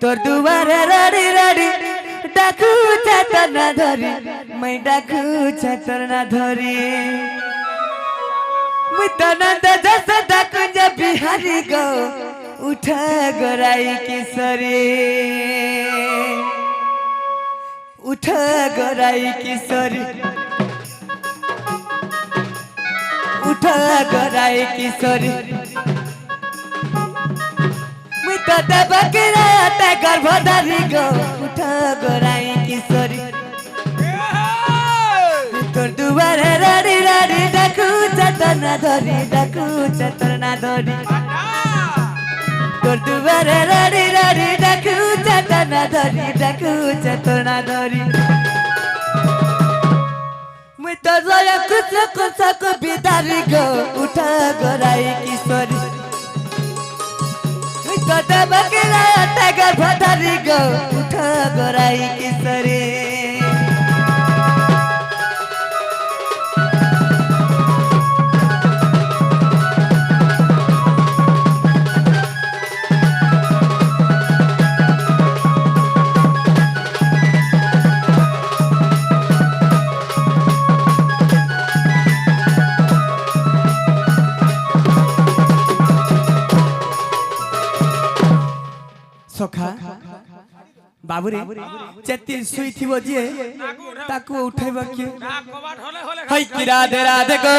তোর দুয়ারে রাড়ি রাড়ি ডাকু চাতর না ধরি মই ডাকু চাতর না ধরি মুই তো নন্দ যশোদা কুঞ্জ বিহারি গো উঠা গরাই কিশোরী উঠা গরাই কিশোরী উঠা গরাই কিশোরী মুই তো দেবকে রাতে গর্ভধারী গো উঠা গরাই কিশোরী তোর দুয়ারে রাড়ি রাড়ি ডাকু চাতর না ধরি ডাকু চাতর না ধরি তোর দুয়ারে রাড়ি রাড়ি ডাকু চাতর না ধরি ডাকু চাতর না ধরি মুই তো জয় কুচ কুচ কবিতারি গো উঠা গরাই কিশোরী মুই তো দেবকে রাতে গর্ভধারী গো উঠা গরাই কিশোরী सखा बाबूरे चेती सुई थी जे ताकू उठाइबा के हई कि राधे राधे गो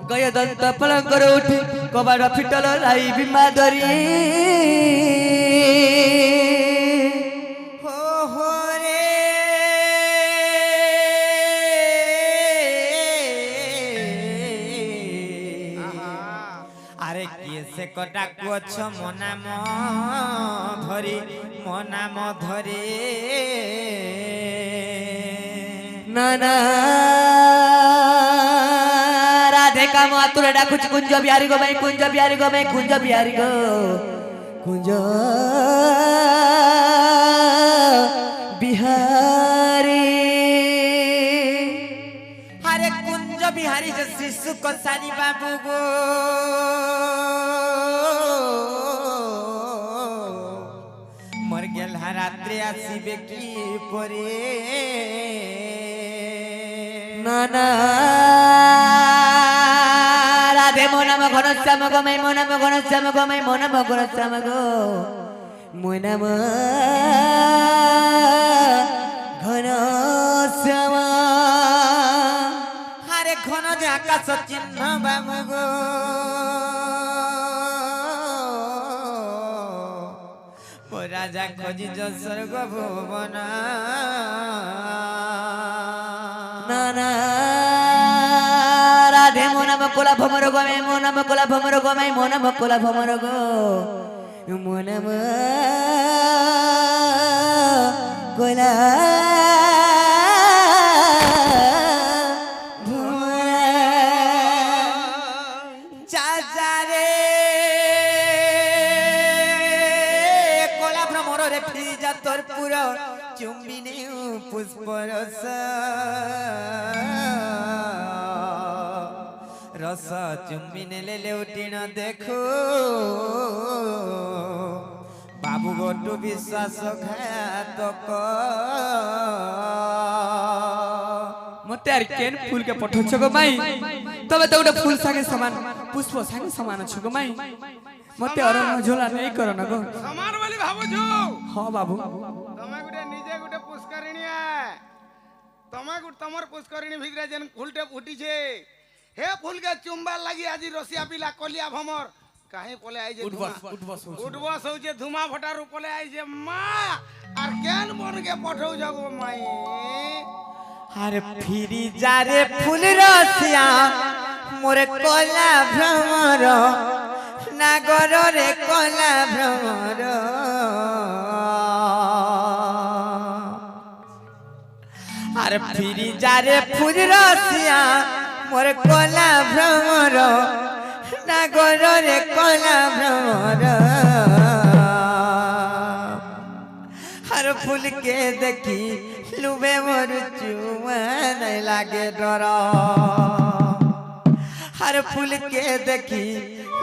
गय दंत पलंग उठी कबाड़ फिटल लाई बिमा धरी से कटा कुछ मनाम धरी मनाम धरे नाना राधे का मातुर डाकुच कुंज बिहारी गो मैं कुंज बिहारी गो मैं कुंज बिहारी गो कुंज बिहारी हरे कुंज बिहारी जो शिशु को सानी बाबू गो मर गेल रात्रि आसीबे की परे नाना राधे मोनाम घनश्याम गो मैं मोनाम घनश्याम गो मैं मोनाम घनश्याम गो मोनाम घनश्याम हरे घन जे आकाश चिन्ह बाबू गो राजा खोजी जो स्वर्ग भुवन नाना राधे मोनाम कोला भमर गो मैं मोनाम कोला भमर गो मैं मोनाम कोला भमर गो मोनाम कोला चुम्बिनी पुष्प रस रस चुम्बिने ले उठिन देखो बाबू गोटू विश्वास घातक मते यार केन फूल के पठो छगो माई तबे त उडा फूल सागे समान पुष्प सागे समान छगो माई मते अरन झोला नै कर न गो समान वाली भाबो जो हां बाबू तमे गुटे निजे गुटे पुष्करिणी है तमे गुट तमर पुष्करिणी भितरे जेन फूलटे फुटी छे हे फूल के चुम्बा लागि आजि रसिया पिला कलिया भमर काहे पले आई जे उठबस हो जे धुमा फटा रूपले आई जे मां आर केन बन के पठौ जगो माई अरे फिरी जा रे फूल रसिया मोरे कोला भ्रमर नागर रे कोला भ्रमर अरे फिरी जा रे फूल रसिया मोरे कोला भ्रमर नागर रे कोला भ्रमर हर फूल के देखी लुबे मोर चुमा नहीं लागे डर हर फूल के देखी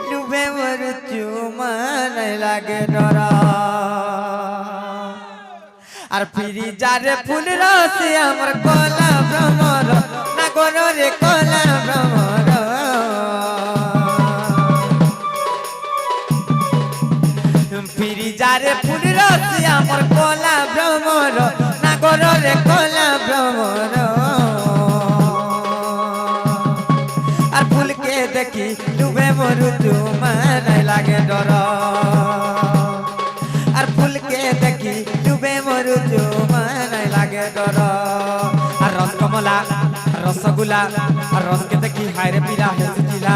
लुबे मोर चुमा नहीं लागे डरा আর ফিরি যারে ফুল রসে আমার কলা ভ্রমর না গনো রে কলা ভ্রমর ফিরি যারে ফুল রসে আমার কলা ভ্রমর না গনো রে কলা ভ্রমর আর ফুলকে দেখি ডুবে মরু তোমার লাগে ডর আর ফুলকে দেখি ডুবে মরু তোমার লাগে ডর আর রসকমলা রসগোলা আর রসকে দেখি হায়রে পিলা হেসিলা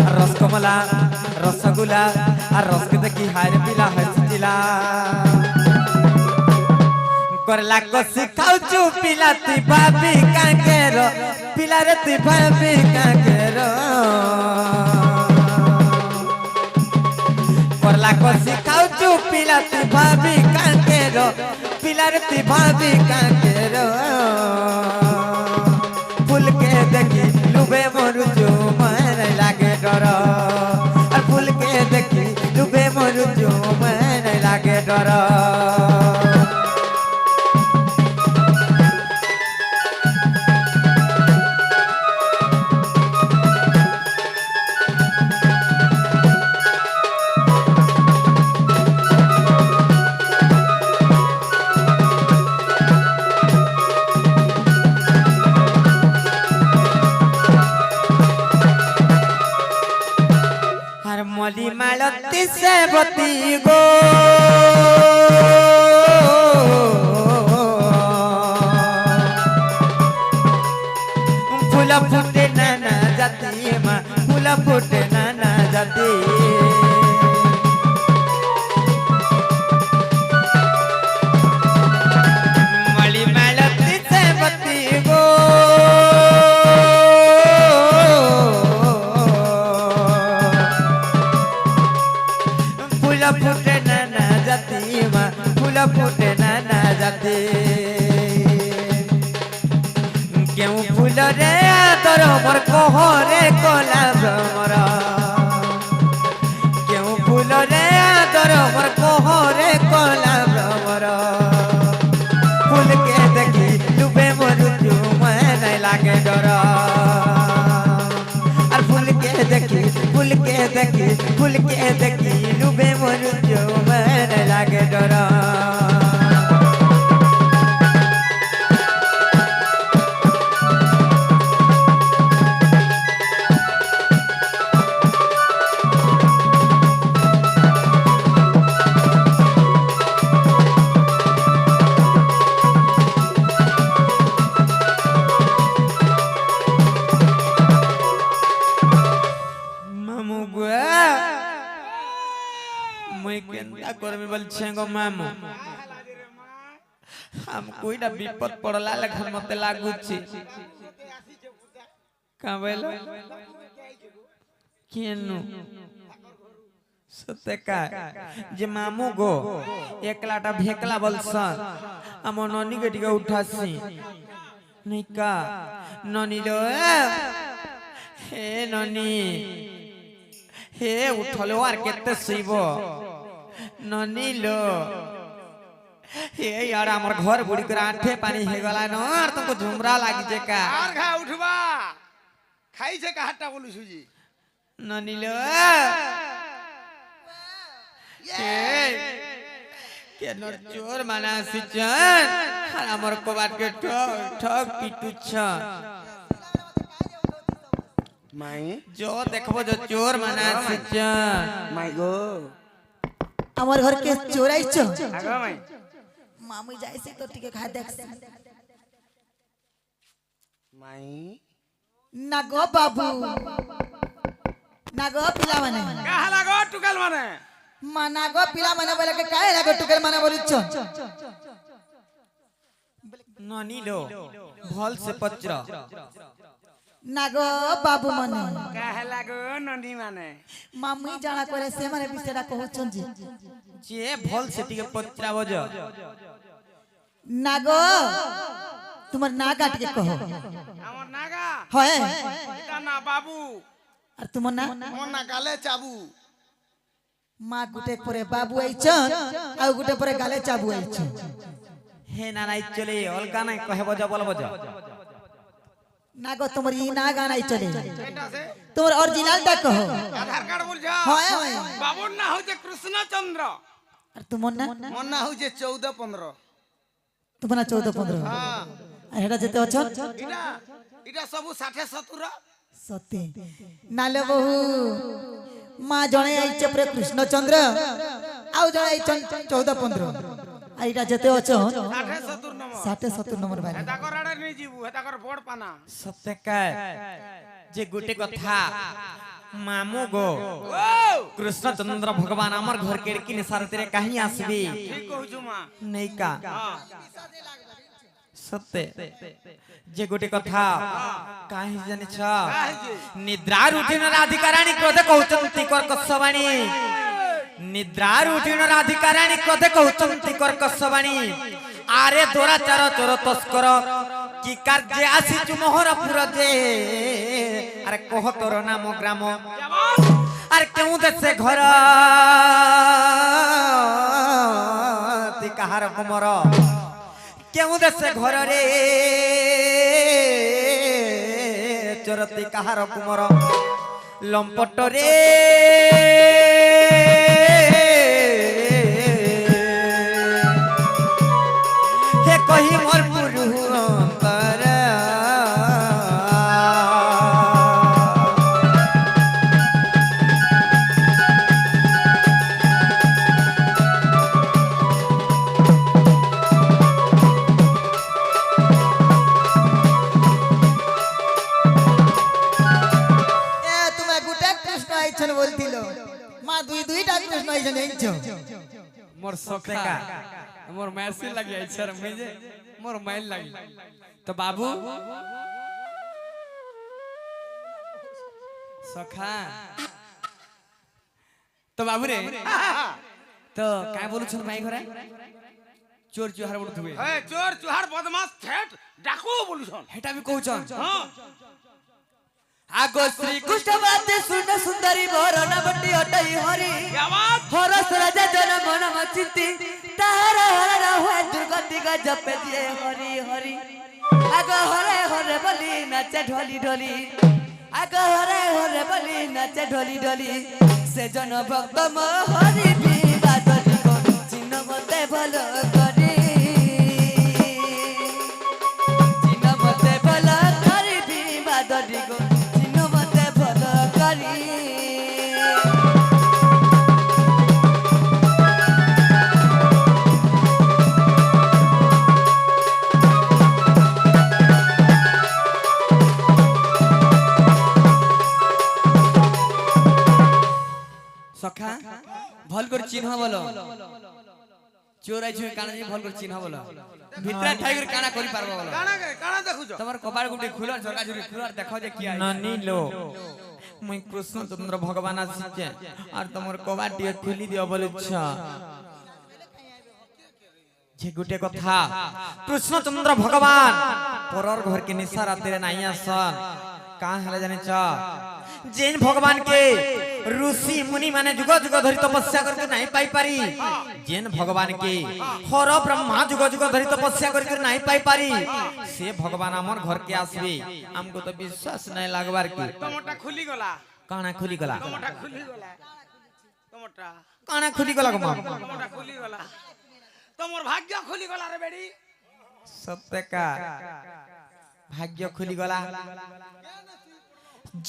আর রসকমলা রসগোলা আর রসকে দেখি হায়রে পিলা হেসিলা করলা কষি খাউছু পিলা তুই ভাবি কাকের পিলা রে তুই ভাবি কাকের করলা কষি খাউছু পিলা তুই ভাবি কাকের পিলা রে তুই ভাবি কাকের ফুলকে দেখি লুবে মরু জুমার লাগে ডর আর ফুলকে দেখি লুবে মরু জুমার লাগে ডর মলি মালতি সেবতী গো ফুল ফুটে নানা জাতি মা ফুল ফুটে নানা জাতি মলি মালতি সেবতী গো ফুটে নানা জাতি মা ফুল ফুটে নানা জাতি কেউ ফুল রে আদর মোর কহরে কলা ভ্রমর কেউ ফুল রে আদর মোর কহরে কলা ভ্রমর ফুলকে দেখি ডুবে মরু জুমার লাগে ডর আর ফুলকে দেখি ফুলকে দেখি ফুলকে দেখি ডুবে মরু জুমার লাগে ডর করবি বলছে গো মামু हम कोईटा विपद पड़ला लेखन मते लागुची का बोलो केनु सते का जे मामू गो एकलाटा भेकला बलसन हम ननी के टिका उठासी नहीं का ननी लो हे ननी हे उठलो आर केते सईबो ननी लो हे यार हमर घर बुड़ी कर आठे पानी हे गला न और तुमको झुमरा लागी जे का आर खा उठबा खाई जे का हट्टा बोलु सुजी ननी लो हे के न चोर माना सिचन और हमर को बात के ठक ठक पिटू छ माई जो देखबो जो चोर माना सिचन माई गो আমার ঘর কে চোরাইছো আগা মাই মামু যাইছে তো টিকে খা দেখছ মাই না গো বাবু না গো পিলা মানে কাহা লাগো টুকাল মানে মানা গো পিলা মানে বলে কে কাহে লাগো টুকের মানে বলিছ ननी लो भल से पचरा না গো বাবু মানে কাহা লাগো ননি মানে মামু জানা করে সে মানে বিষয়টা কহছন জি जे भल से टिके पचरा बज না গো তোমার না কাট কে কহ আমার নাগা হয় এটা না বাবু আর তোমার না মোর না গালে চাবু মা গুটে পরে বাবু আইছন আর গুটে পরে গালে চাবু আইছন হে না নাই চলে অলগা নাই কহে বজা বল বজা না গো তোমার ই না গানাই চলে এটা সে তোমার অরিজিনালটা কहो আধার কার্ড বল যা হয় হয় বাবুর না হচ্ছে কৃষ্ণচন্দ্র আর তোমার না মোর না হচ্ছে 14 15 তোমার না 14 15 হ্যাঁ আর এটা যেতে অছ এটা এটা সবু 60 70 সত্যি নালে বহু মা জনে আইছে পরে কৃষ্ণচন্দ্র আউ জনে আইছন 14 15 আর এটা যেতে অছ 60 70 নম্বর 60 70 নম্বর বাড়ি হেতা কর আড়ে নেই যাবু হেতা কর বড় পানা সত্যকার যে গুটে কথা মামু গো ও কৃষ্ণচন্দ্র ভগবান আমার ঘর কেড়কি নিসারতে কাহি আসবি ঠিক কইছু মা নেইকা হ্যাঁ সত্যে যে গুটে কথা কাহি জানিছ কাহিছে নিদ্রার উঠিনর अधिकाराणी ক্রোধে কହୁচন্তি কর্কশবাণী নিদ্রার উঠিনর अधिकाराणी ক্রোধে কহুচন্তি কর্কশবাণী আরে দোরাচার চোর তস্কর কি কার্যে আসিছু মোহরপুর যে আরে কহ তোর নাম গ্রাম আর কেউ দেশে ঘর তুই কাহার কুমর কেউ দেশে ঘর রে চরতি কাহার কুমর লম্পট রে হে কহি মোর পুরু অন্তর এ তুমি গুটে কৃষ্ণ আইছন বলতিল মা দুই দুইটা কৃষ্ণ আইছন আইছো मोर सखा मोर मैसी लगी अच्छा मुझे मोर माइल लगी तो बाबू सखा तो बाबू रे तो काय बोलू छन माई घरे चोर चुहार बोल धुए ए चोर चुहार बदमाश ठेठ डाकू बोलुछन हेटा भी कहू छन हां আগো শ্রী কৃষ্ণ বাতে শুন সুন্দরী বরণ বটি অটই হরি क्या बात হরস রাজা জন মন মচিতি তাহার হর হয় দুর্গতি গ জপে দিয়ে হরি হরি আগ হরে হরে বলি নাচে ঢলি ঢলি আগ হরে হরে বলি নাচে ঢলি ঢলি সে জন ভক্ত ম হরি বিবাদ দিগ চিহ্ন মতে ভালো করি চিহ্ন মতে ভালো করি বিবাদ দিগ চিহ্ন মতে ভালো করি सखा भल कर चिन्ह बोलो चोर आई छु काना जी भल कर चिन्ह बोलो भितरा ठाई कर काना करि पारबो बोलो काना देखुछ तमर कपाळ गुटे खुलर झरका झुरी खुलर देखो जे किया নানি লো মুই কৃষ্ণচন্দ্র ভগবান আসিছে আর তোমার কবাটি খুলি দিও বলেছ যে গুটে কথা কৃষ্ণচন্দ্র ভগবান পরর ঘর के निशा राते নাই আসন का हले জানিছ जैन भगवान के ऋषि मुनि माने जुग जुग धरि तपस्या करके नहीं पाई पारी जैन भगवान के हर ब्रह्मा जुग जुग धरि तपस्या करके नहीं पाई पारी से भगवान हमर घर के आसबे हमको तो विश्वास नहीं लागबार की टमाटा खुली गला काना खुली गला टमाटा खुली गला टमाटा काना खुली गला गमा टमाटा खुली गला तमर भाग्य खुली गला रे बेडी सत्य का भाग्य खुली गला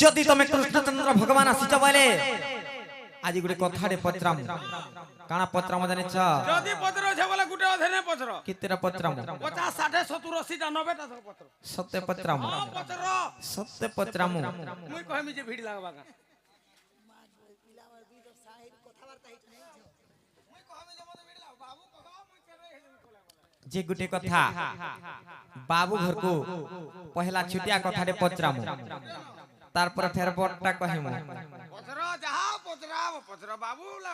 যদি তুমি কৃষ্ণচন্দ্র ভগবান আসিছ বলে আজি গুটে কথাড়ে পত্রাম কানা পত্রাম জানিছ যদি পত্র আছে বলে গুটে অধেনে পত্র কিতেরা পত্রাম 50 60 70 80 টা 90 টা পত্র সত্য পত্রাম हां पत्र সত্য পত্রাম मुई कहमी जे भीड़ लागबा का যে গুটে কথা বাবু ঘর কো পহলা ছুটিয়া কথাড়ে পত্রাম তারপরে ফের বড়টা কহিমু पत्र जहा पत्र पत्र बाबू ला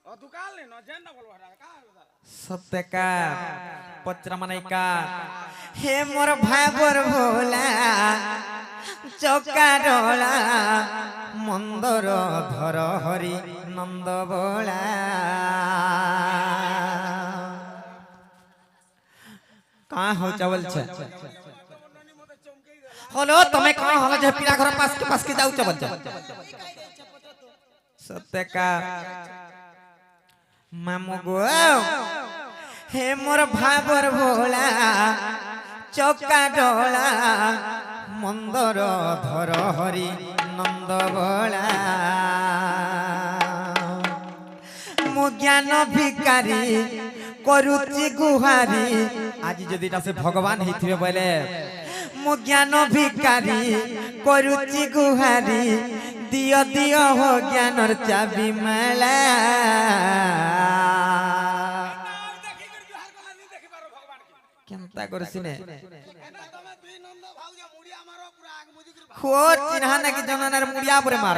ओ तू काल ले न जेन न बोलवा का सत्यका पचरा मनाइका हे मोर भाबर भोला चौका डोला मंदर धर हरि नंद बोला कहाँ हो चावल छे हलो तमे कहाँ हलो जे पीरा घर पास के जाऊ चावल छे सत्यका मामू गो हे मोर भाबर भोला चौका डोला मंदर धर हरि नंद बोला मो ज्ञान भिकारी करुचि गुहारी आज जदि से भगवान हिथिबे बोले मो ज्ञान भिकारी करुचि गुहारी दियो दियो हो ज्ञानर चाबी माला केनता करसिने खो चिन्हा ना कि जनानार मुड़िया परे मार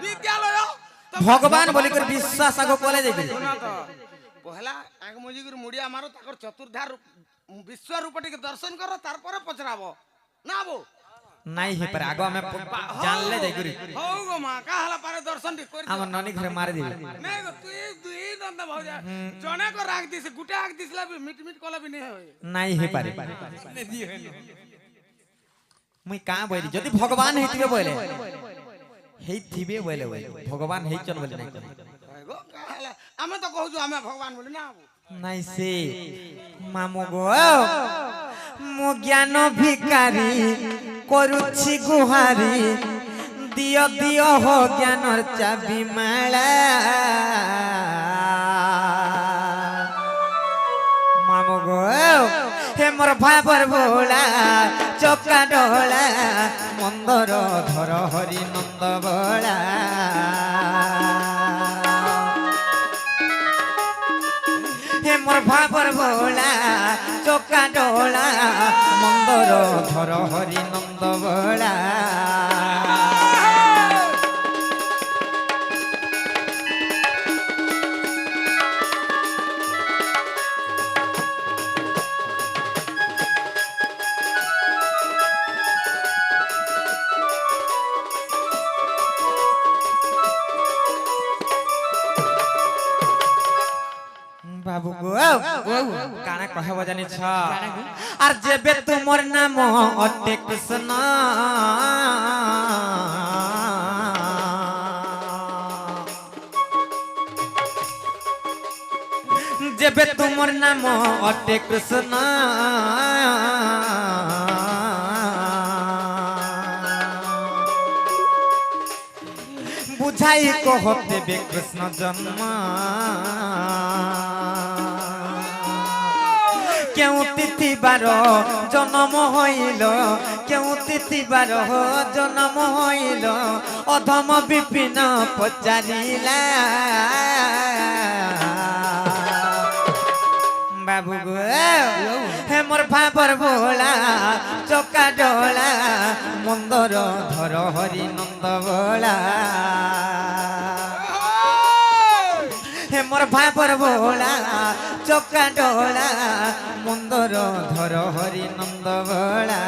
विद्यालय भगवान बोली कर विश्वास आगो कोले देबे पहला आग मुजी कर मुड़िया मारो ताकर चतुर्धा विश्व रूपटी के दर्शन करो तार पर पचराबो ना बो नहीं हे पर आगो में जान ले जाई करी हो गो मां का हला पारे दर्शन दी कर हमर नानी घरे मार दिबे नहीं गो तू दुई नंद भौजा जने को राख दिस गुटे आग दिसला भी मिट मिट कोला भी नहीं होय नहीं हे पारे मुई का बोली जदी भगवान हेतिबे बोले हे थिबे बोले भगवान हे चन बोले नहीं गो का हला हमें तो कहू हमें भगवान बोले ना नहीं से मामू गो मो ज्ञान भिकारी करुछि गुहारी दियो दियो हो ज्ञानर चाबी माला मामू गो हे मोर भाबर भोला चौका डोला मंदर धर हरि नंद बोला हे मोर भाबर भोला चौका डोला मंदर धर हरि नंद बोला बाबू गो काना कहे बजानी छ आर जेबे तुमर नाम अटे कृष्ण जेबे तुमर नाम अटे कृष्ण बुझाई को होते बे कृष्ण जन्म क्यों तिथि बार जन्म हईल क्यों तिथि बार जन्म हईल अधम विपिन पचारिला बाबू गो हे मोर भाबर भोला चौका डोला मंदर धर हरि नंद बोला हे मोर भाबर भोला चौका डोला मंदर धर हरि नंद बोला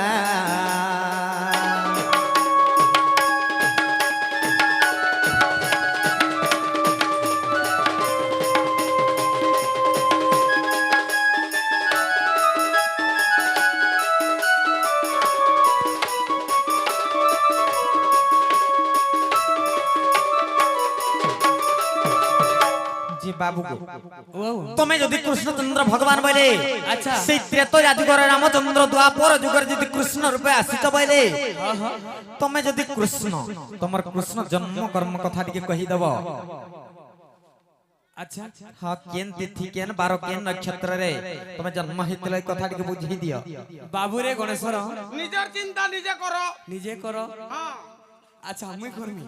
बाबू को तुम्हें यदि कृष्णचंद्र भगवान बोले अच्छा से त्रेतया जुगर रामचंद्र द्वापर जुगर यदि कृष्ण रूपे आसीत बोले तुम्हें यदि कृष्ण तुमर कृष्ण जन्म कर्म कथा टिके कहि दबो अच्छा हां केन तिथि केन बारो केन नक्षत्र रे तुमे जन्म हितले कथा टिके बुझी दियो बाबू रे गणेश्वर निजर चिंता निजे करो हां अच्छा मुई करमी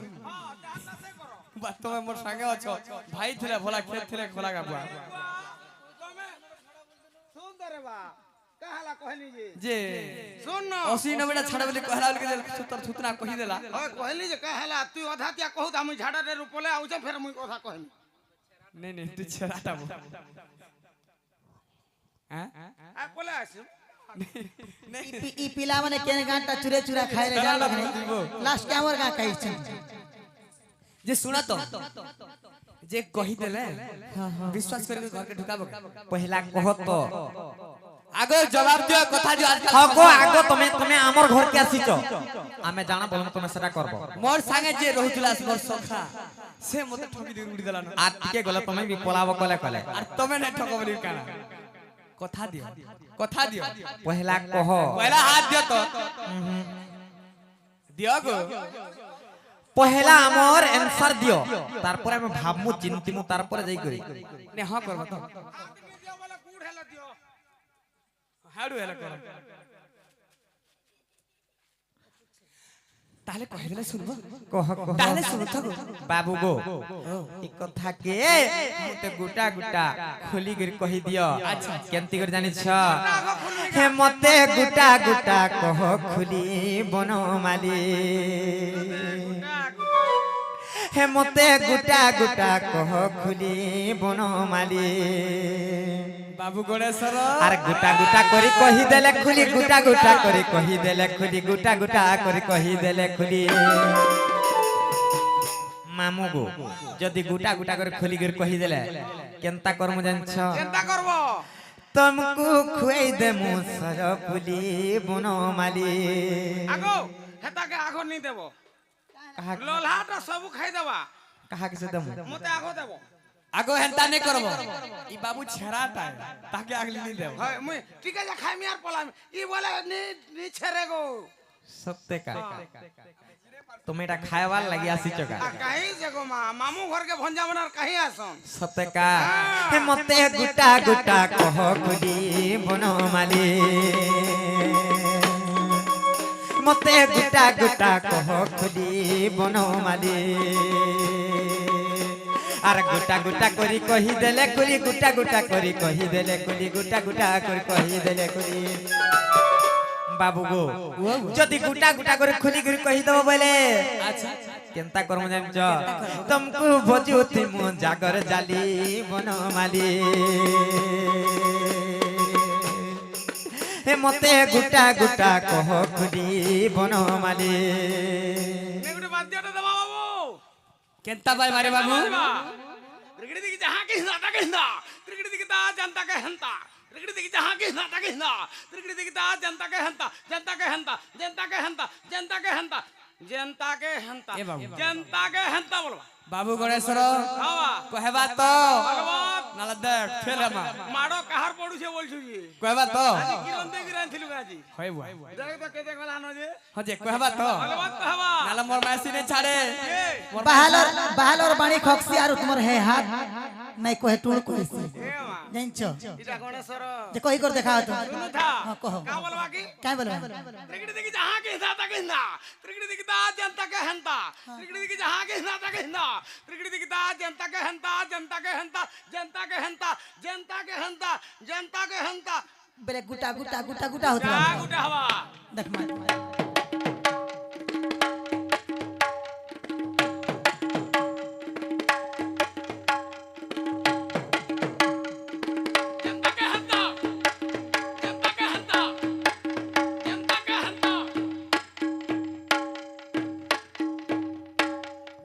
बात तो मोर संगे अछो भाई थिले भला खेत थिले खोला गाबुआ सुंदर बा कहला कहली जे सुन न 80 90 छाड़ा बोले कहला बोले सुतर थुतना कहि देला ओए कहली जे कहला तू अधा त्या कहू त हम झाड़ा रे रुपले आउ छ फेर मुई कथा कहनी नहीं नहीं तू छराटा बोल हां আর কোলে আসু ই পিলা মানে কেন গাঁটা চুরে চুরা খাই রে জানো না লাস্ট আমার গা খাইছে जे सुना तो जे कहि देले विश्वास करके घर के ढुकाबो पहला कह तो आगो जवाब दियो कथा जो आजकल हगो आगो तुम्हें आमर घर के आसीच आमे जाना बोलम तुम्हें सेटा करबो मोर संगे जे रहुतला मोर सखा से मते ठकी दे उड़ी देला आ टिके गले तुम्हें भी पलाबो कले कले और तमे नै ठकबली काना कथा दियो पहला कह पहला हाथ दियो तो दियो गो पहला आमर आंसर दियो तारपरे हम भाबमु चिंतिमु तारपरे जाई करी ने हां करबो तो দিও বলে কুড় হেলা দিও हाडू हेला कर ताले कहि देले सुनबो कह ताले सुन थगो बाबू गो ई कथा के मते गुटा गुटा खोली कर कहि दियो अच्छा केंती कर जानि छ हे मते गुटा गुटा कह खुली बनमाली हे मते गुटा गुटा कह खुली बनमाली बाबू गणेश्वर आर गुटा गुटा करी कहि देले खुली गुटा गुटा करी कहि देले खुली गुटा गुटा करी कहि देले खुली मामू गो जदी गुटा गुटा करी खुली कर कहि देले केनता करमु जानछ চিন্তা করব तुमको खुआई देमु सर फुली बनमाली আগো হেতাকে আগো নি দেব कहा লোলহাটা সবু খাই দেবা कहा किसे देमु মতে আগো দেব आगो हेंता नै करबो ई बाबू छराटा ताके अगली नहीं देबो হয় মুই ঠিক আছে খাইমি আর পলামি ই বলে নি নি ছেড়ে গো सत्य का তুমি এটা খায়বার লাগি আসিছ का কাহি জগো মা মামু ঘর কে ভঞ্জা বনার কাহি আসন सत्य का हे मते गुटा गुटा कह खुली बनमाली मते गुटा गुटा कह खुली बनमाली आर गुटा गुटा करी कहि देले खुली गुटा गुटा करी कहि देले खुली गुटा गुटा करी कहि देले खुली बाबू गो जदी गुटा गुटा करी खुली करी कहि दबो बोले अच्छा केनता करम जानछ तुमको भजुति मु जागर जाली बनमाली हे मते गुटा गुटा कह खुली बनमाली নেগুড়ি বাদ দিওটা দেবা বাবু केनता बाय मारे बाबू রিগড়ি দিকে যাহা কি হিন্দা কে হিন্দা রিগড়ি দিকে তা জনতা কে হন্তা রিগড়ি দিকে যাহা কি হিন্দা কে হিন্দা রিগড়ি দিকে তা জনতা কে হন্তা জনতা কে হন্তা জনতা কে হন্তা জনতা কে হন্তা জনতা কে হন্তা এ বাবু। জনতা কে হন্তা বলবা बाबू गणेश्वर হাওয়া कहबा तो ভগবান नाला देख फेले मा মাড়ো কাহার পড়ুছে বলছু জি कहबा तो আজি কি রন্দে গিরান ছিলু আজি होय बुआ দেখ তো কেতে গলা ন যে हो जे कहबा तो ভগবান কহবা नाला मोर मैसी ने छाड़े বাহালর বাহালর বাণী খক্সি আর তোমার হে হাত নাই কহে টুল কইছি এ মা জানছ এটা গণেশ্বর যে কই কর দেখাও তো শুনু থা হ্যাঁ, কহ। কা বলবা কি কাই বলবা ত্রিকড়ি দিকে যাহা কে হিন্দা তা কে হিন্দা ত্রিকড়ি দিকে তা জনতা কে হন্তা ত্রিকড়ি দিকে যাহা কে হিন্দা তা কে হিন্দা ত্রিকড়ি দিকে তা জনতা কে হন্তা জনতা কে হন্তা জনতা কে হন্তা জনতা কে হন্তা জনতা কে হন্তা বেলে গুটা গুটা গুটা গুটা হতো তা গুটা হবা দেখ মা জনতা কে হন্তা জনতা কে হন্তা জনতা কে হন্তা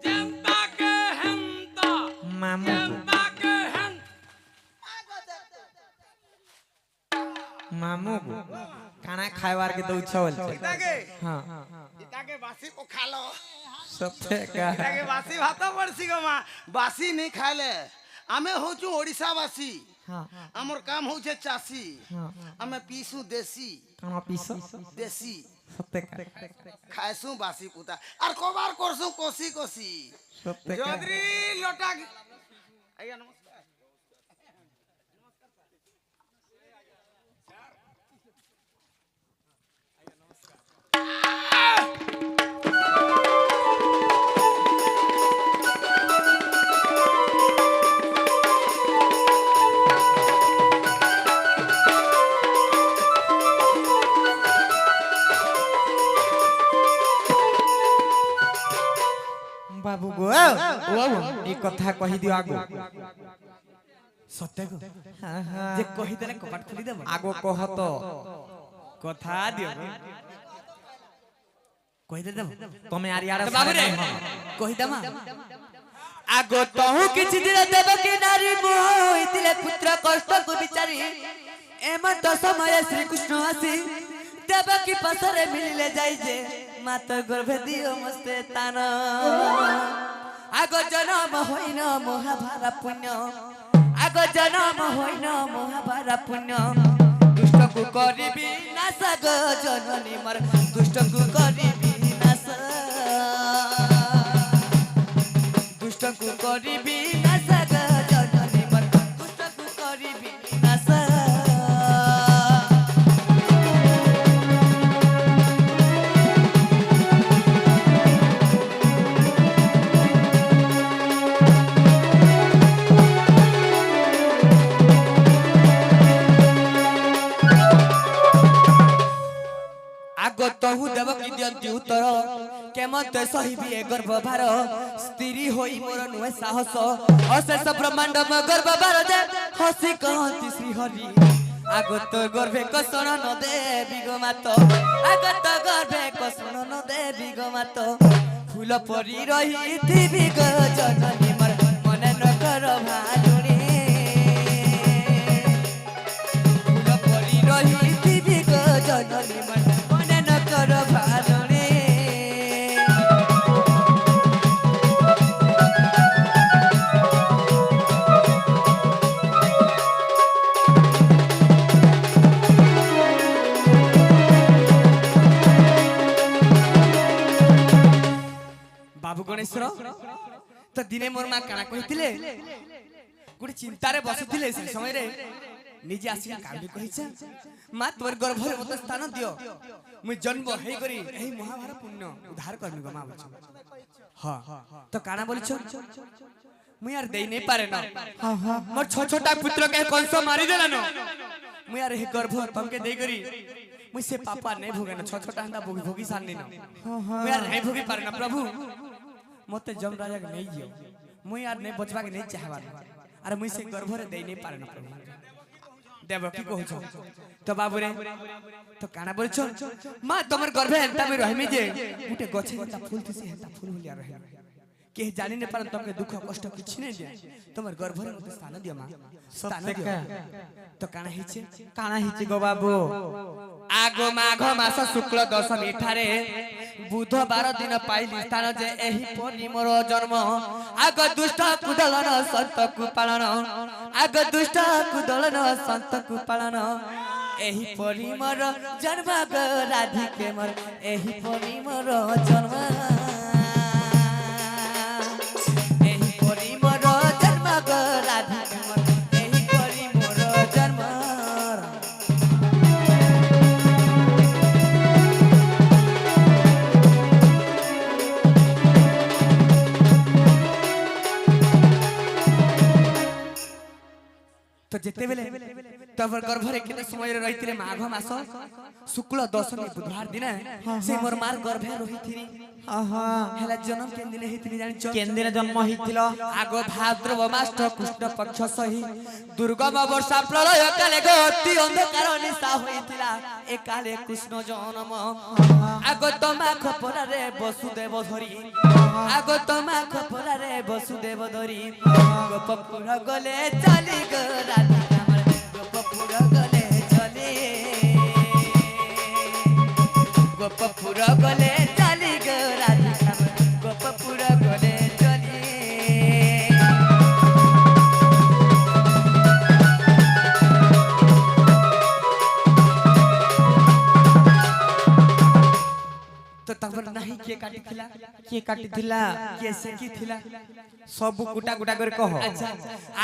জনতা কে হন্তা मामू জনতা কে হন্তা मामू खाना खायबार के दउ छवल ইতাকে हां ইতাকে বাসি ও খালো सत्य का ইতাকে বাসি ভাত পড়ছি গো মা বাসি নি খাইলে আমি হউছু ওড়িশা বাসি हां আমার কাম হউছে চাষি हां আমি পিসু দেশি खाना पीसो দেশি सत्य का খাইছু বাসি পুতা আর কবার করছু কষি কষি सत्य का জদরি লটা আইয়া নমস্কার बाबू गो এই কথা কহি দিও আগো সত্য গো হ্যাঁ হ্যাঁ যে কহি দেলে কপাট খুলি দেব আগো কহ তো কথা দিও গো কহি দেব তুমি আর ইয়ার তো বাবু রে কহি দেমা আগো তহু କିଛି ଦିନ ଦେବକୀ ନାରୀ ହୋଇଥିଲେ ପୁତ୍ର କଷ୍ଟକୁ ବିଚାରି ଏମନ୍ତ ସମୟ ଶ୍ରୀକୃଷ୍ଣ ଆସି ଦେବକୀ ପାଶରେ ମିଳିଲେ ଯାଇ ଯେ ମାତ ଗର୍ଭେ ଦିଅ ମସ୍ତେ ତାନ ଆଗ ଜନମ ହୋଇନ ମହାଭାର ପୁଣ୍ୟ ଆଗ ଜନମ ହୋଇନ ମହାଭାର ପୁଣ୍ୟ ଦୁଷ୍ଟକୁ କରିବି ନାଶ ଗ ଜନନୀ ମର ଦୁଷ୍ଟକୁ କରିବି ନାଶ दुष्टକୁ କରିବି ନାଶ ଗ ଜନନୀ ମର ଦୁଷ୍ଟକୁ କରିବି ନାଶ ଆଗ ତହୁ ଦେବକୀ ଦିଅନ୍ତି ଉତ୍ତର କେମତେ ସହିବି ଏ ଗର୍ଭ ଭାର ସ୍ତ୍ରୀ ହୋଇ ମୋର ନୁହେଁ ସାହସ ଅଶେଷ ବ୍ରହ୍ମାଣ୍ଡ ମୋ ଗର୍ଭ ଭାର ଯେ ହସି କହନ୍ତି ଶ୍ରୀହରି ଆଗ ତ ଗର୍ଭେ କଷଣ ନ ଦେବି ଗୋ ମାତ ଆଗ ତ ଗର୍ଭେ କଷଣ ନ ଦେବି ଗୋ ମାତ ଫୁଲ ପରି ରହିଥିବି ଗୋ ଜନନୀ ମୋର ମନେ ନ କର ଭାଲୁଣି ଫୁଲ ପରି ରହିଥିବି ଗୋ ଜନନୀ ମୋର ମନେ ନ କର ଭାଲୁଣି बाबू गणेश्वर तो दिने मोर मां काना कहिथिले गुडी चिंतारे बसिथिले से समय रे निजे आसी कांदी कहिछा मां तोर गर्भरे मत स्थान दियो मु जन्म हेई करी एही महाभारत पुण्य उद्धार करमी गो मां बच हां तो काना बोलिछ मु यार देई नै पारे ना हां हां मोर छोटा पुत्र के कंस मारी देला न मु यार हे गर्भ तमके देई करी मु से पापा नै भोगे ना छोटा हंदा भोगी भोगी साननी न मु यार नै भोगी पारे ना प्रभु मते जम राजा के नहीं जियो मु यार नहीं बचवा के नहीं चाहबा अरे मुई से गर्भ रे देई नहीं पारे ना प्रभु देव की कहू छ तो बाबू रे तो काना बोल छ मां तमर गर्भे हंता में रहमी जे गुटे गछे हंता फूल थसी हंता फूल होलिया रहे के जानि ने पार तमके दुख कष्ट किछ नहीं दे तमर गर्भ रे मते स्थान दियो मां स्थान दियो तो काना हिचे गो बाबू आगो माघ मास शुक्ल दशमी ठारे बुधवार दिन पाइली स्थान जे एही परि मोर जन्म आग दुष्ट कुदलन संत कु पालन आग दुष्ट कुदलन संत कु पालन एही परि मोर जन्म ग राधिके मोर एही परि मोर जन्म एही परि मोर जन्म ग राधिके मोर एही परि मोर जन्म तो जेते बेले तबर गर्भरे केते समय रे रहितिले माघ मास शुक्ल दशमी बुधवार दिन से मोर मार गर्भे रहिथिनी आहा हेला जन्म केन दिन हेतिनी जानि छ केन दिन जन्म हिथिलो आगो भाद्रव मास कृष्ण पक्ष सही दुर्गम वर्षा प्रलय काले गति अंधकार निशा होइतिला ए काले कृष्ण जन्म आगो तमा खपरा रे वसुदेव धरी आगो तमा खपरा रे वसुदेव धरी गोपपुर गले चली ग राधिका हमर गोपपुर गले चली गोपपुर गले चली ग राधिका हमर गोपपुर गले चली तो तबर नाही के काटिथिला किए काटिथिला के से की थिला सब गुटा गुटा कर कह अच्छा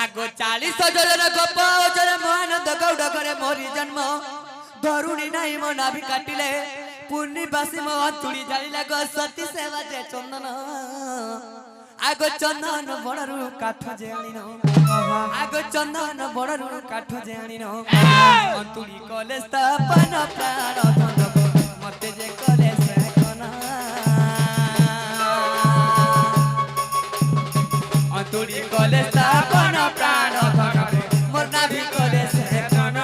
आगो 40 जन गोप जन महानंद गौड़ करे मोरी जन्म धरुणी नाही मो नाभि काटिले पूर्णिवासी मो अंतुड़ी जाली लागो सती सेवा जे चंदन आगो चंदन बणरु काठ जे आनिनो आगो चंदन बणरु काठ जे आनिनो अंतुड़ी कले स्थापन प्राण धनगो मते जे कले से कना তুড়ি কলে স্থাপন প্রাণ ধন মোর নাভি কলে সে কোন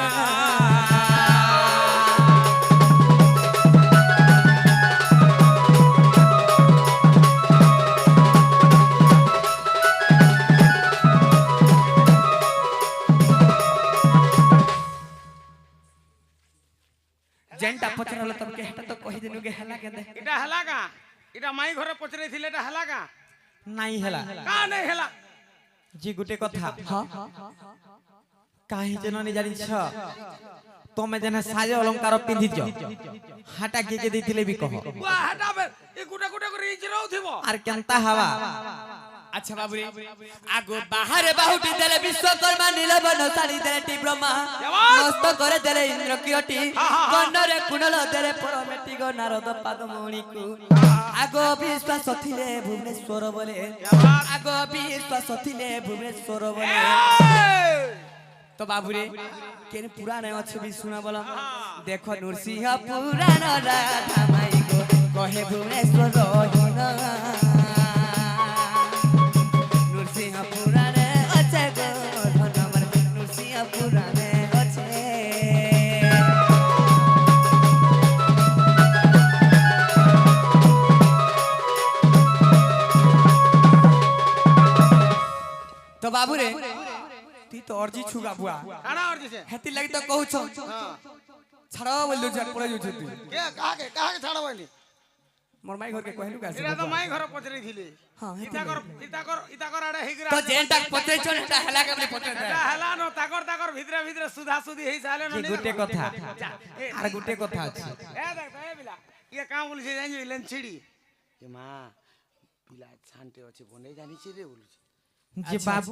जेनटा पचरल तमके हेटा तो कहि दिनु गे हला के दे এটা হেলা কা এটা মাই ঘরে পচরে ছিলে এটা হেলা কা নাই হেলা কা নাই হেলা যে গুটে কথা हां কাহি যেন নি জানিছ তুমি যেন সাজে অলংকার পিন্ধিছ হাটা কে দিছিলে বি কহ ওয়া হটাবে এ গুটা গুটা করে ইজ রউথিব আর কেনতা হাওয়া अच्छा बाबूरे आगो बाहर बाहुटी देले विश्वकर्मा नीलबन साड़ी देले टी ब्रह्मा मस्त करे देले इंद्र कियोटी कन्नरे कुंडल देले परमेटी गो नारद पादमणि को आगो विश्वास थिले भुवनेश्वर बोले आगो विश्वास थिले भुवनेश्वर बोले तो बाबूरे केन पुराण अछि भी सुना बोला देखो नरसिंह पुराण राधा माई गो कहे भुवनेश्वर हिना नरसिंह पुराणे अच्छे गो धनमर नरसिंह पुराणे अच्छे तो बाबू रे ती तो अर्जी छुगा बुआ কানা অর্জি সে हेती लगी तो कहू छ হ্যাঁ छड़ा बोल जा पड़े जो तू কে কাকে ছাড়া বলি मोर माई घर के कहलु का এটা তো মাই ঘরে পচরে ছিলে हां ইতাকর আড়ে হিগরা तो जेनटा पते चोन हेटा हला के पते दे এটা হেলা ন তাকর ভিতরে ভিতরে সুধা সুধি হেই চালে ন যে গুটে কথা আর গুটে কথা আছে এ দেখ এ বিলা ইয়ে কাম বলিছে জানি ইলেন ছিড়ি এ মা পিলা ছানতে আছে বনে জানিছি রে বলছি যে বাবু